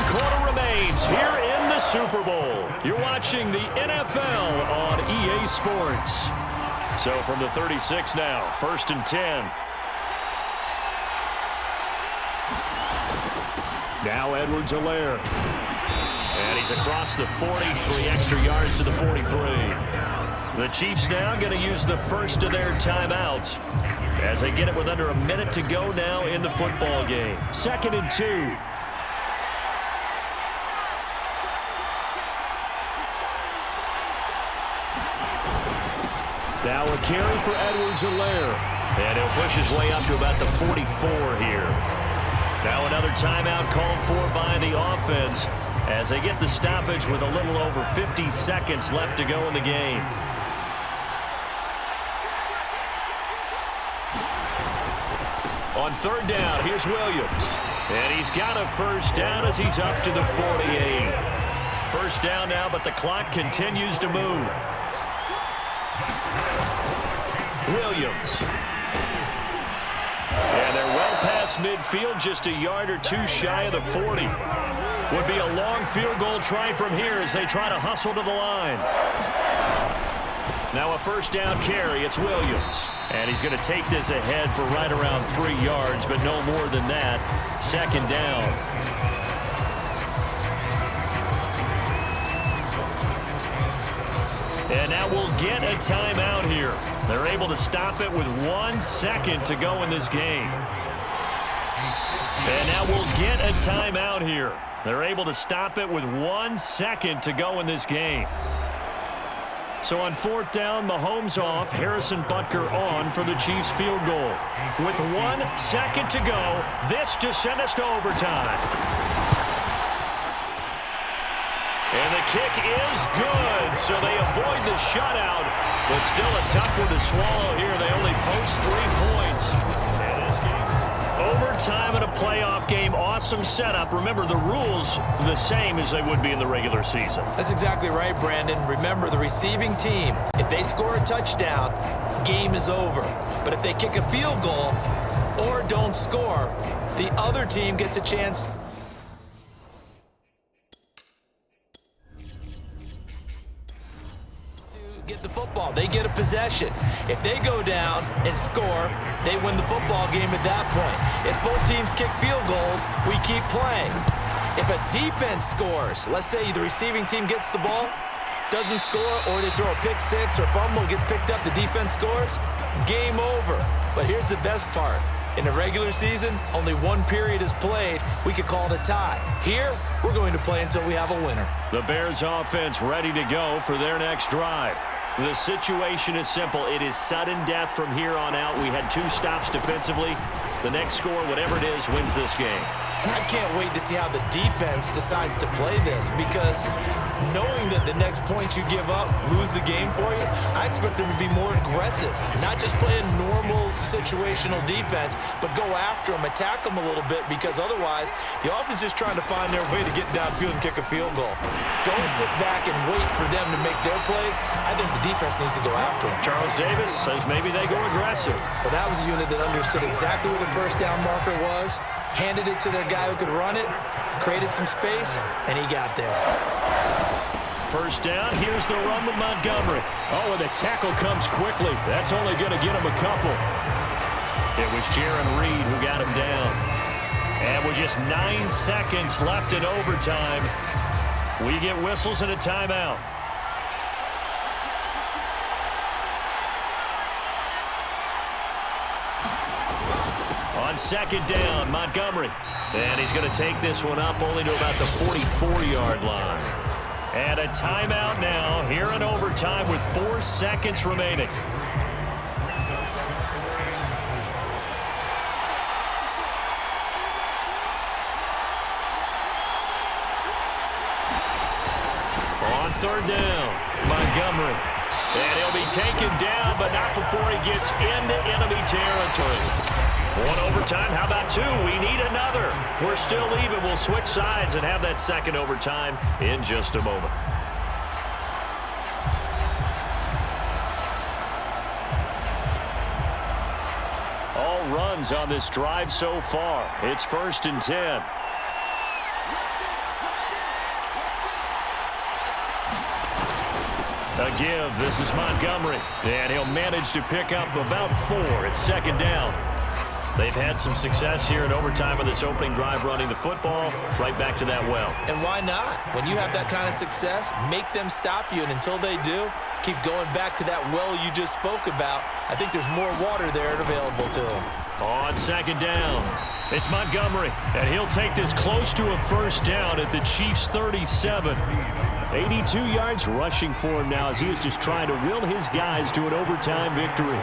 quarter remains here in the Super Bowl. You're watching the NFL on EA Sports. So from the 36 now, 1st and 10. Now Edwards-Helaire. And he's across the 40, 3 extra yards to the 43. The Chiefs now going to use the first of their timeouts as they get it with under a minute to go now in the football game. 2nd and 2. Now a carry for Edwards-Helaire. And he'll push his way up to about the 44 here. Now another timeout called for by the offense as they get the stoppage with a little over 50 seconds left to go in the game. On 3rd down, here's Williams. And he's got a first down as he's up to the 48. First down now, but the clock continues to move. Williams. And they're well past midfield, just a yard or two shy of the 40. Would be a long field goal try from here as they try to hustle to the line. Now a first down carry, it's Williams. And he's going to take this ahead for right around 3 yards, but no more than that. 2nd down. And now we'll get a timeout here. They're able to stop it with 1 second to go in this game. And now we'll get a timeout here. They're able to stop it with 1 second to go in this game. So on 4th down, Mahomes off, Harrison Butker on for the Chiefs field goal. With 1 second to go, this to send us to overtime. And the kick is good, so they avoid the shutout, but still a tough one to swallow here. They only post 3 points. And this game is overtime in a playoff game. Awesome setup. Remember, the rules the same as they would be in the regular season. That's exactly right, Brandon. Remember, the receiving team, if they score a touchdown, game is over. But if they kick a field goal or don't score, the other team gets a chance to get the football. They get a possession. If they go down and score, they win the football game at that point. If both teams kick field goals, we keep playing. If a defense scores, let's say the receiving team gets the ball, doesn't score, or they throw a pick six or fumble, gets picked up, the defense scores, game over. But here's the best part. In the regular season, only 1 period is played. We could call it a tie. Here, we're going to play until we have a winner. The Bears offense ready to go for their next drive. The situation is simple. It is sudden death from here on out. We had 2 stops defensively. The next score, whatever it is, wins this game. And I can't wait to see how the defense decides to play this, because knowing that the next point you give up lose the game for you, I expect them to be more aggressive, not just play a normal situational defense, but go after them, attack them a little bit, because otherwise the offense is just trying to find their way to get downfield and kick a field goal. Don't sit back and wait for them to make their plays. I think the defense needs to go after them. Charles Davis says maybe they go aggressive. Well, that was a unit that understood exactly where the first down marker was, handed it to their guy who could run it, created some space, and he got there. First down, here's the run with Montgomery. Oh, and the tackle comes quickly. That's only going to get him a couple. It was Jaron Reed who got him down. And with just 9 seconds left in overtime, we get whistles and a timeout. On 2nd down, Montgomery. And he's going to take this one up only to about the 44-yard line. And a timeout now here in overtime with 4 seconds remaining. On 3rd down, Montgomery. And he'll be taken down, but not before he gets into enemy territory. 1 overtime, how about 2? We need another. We're still even. We'll switch sides and have that 2nd overtime in just a moment. All runs on this drive so far. It's 1st and 10. A give. This is Montgomery. And he'll manage to pick up about 4. It's second down. They've had some success here in overtime on this opening drive running the football. Right back to that well. And why not? When you have that kind of success, make them stop you. And until they do, keep going back to that well you just spoke about. I think there's more water there available to them. On second down, it's Montgomery. And he'll take this close to a first down at the Chiefs' 37. 82 yards rushing for him now as he is just trying to will his guys to an overtime victory.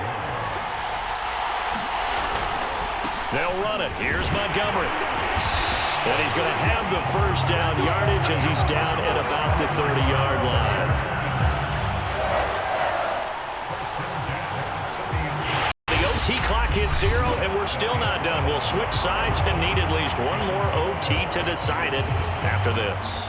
They'll run it. Here's Montgomery. And he's going to have the first down yardage as he's down at about the 30-yard line. The OT clock hits 0, and we're still not done. We'll switch sides and need at least one more OT to decide it after this.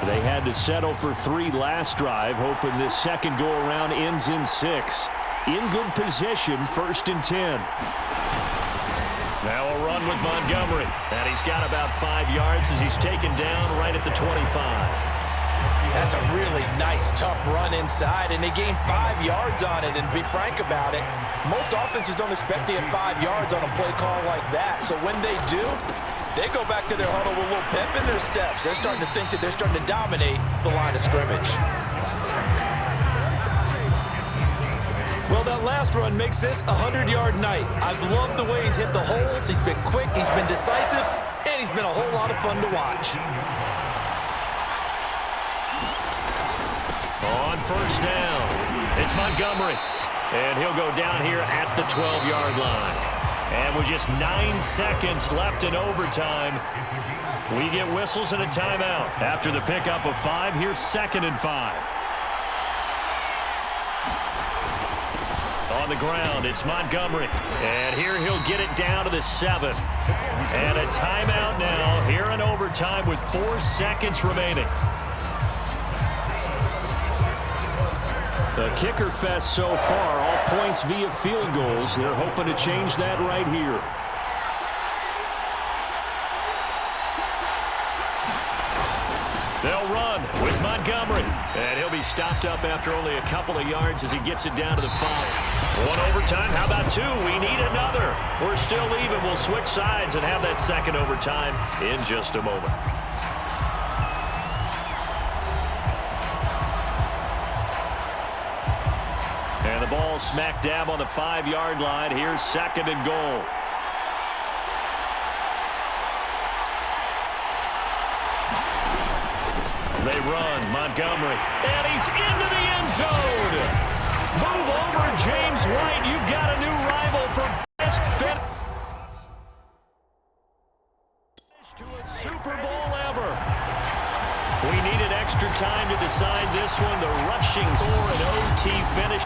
They had to settle for 3 last drive, hoping this second go-around ends in 6. In good position, 1st and 10. Now a run with Montgomery. And he's got about 5 yards as he's taken down right at the 25. That's a really nice, tough run inside, and they gained 5 yards on it. And to be frank about it, most offenses don't expect to get 5 yards on a play call like that. So when they do, they go back to their huddle with a little pep in their steps. They're starting to think that they're starting to dominate the line of scrimmage. Well, that last run makes this a 100-yard night. I've loved the way he's hit the holes. He's been quick, he's been decisive, and he's been a whole lot of fun to watch. On first down, it's Montgomery. And he'll go down here at the 12-yard line. And with just 9 seconds left in overtime, we get whistles and a timeout. After the pickup of 5, here's 2nd and 5. On the ground, it's Montgomery. And here he'll get it down to the 7. And a timeout now here in overtime with 4 seconds remaining. The kicker fest so far, all points via field goals. They're hoping to change that right here. They'll run with Montgomery. And he'll be stopped up after only a couple of yards as he gets it down to the 5. 1 overtime, how about 2? We need another. We're still even. We'll switch sides and have that second overtime in just a moment. And the ball smack dab on the 5-yard line. Here's 2nd and goal. They run, Montgomery, and he's into the end zone. Move over, James White. You've got a new rival for best finish to a Super Bowl ever. We needed extra time to decide this one. The rushing score and OT finish.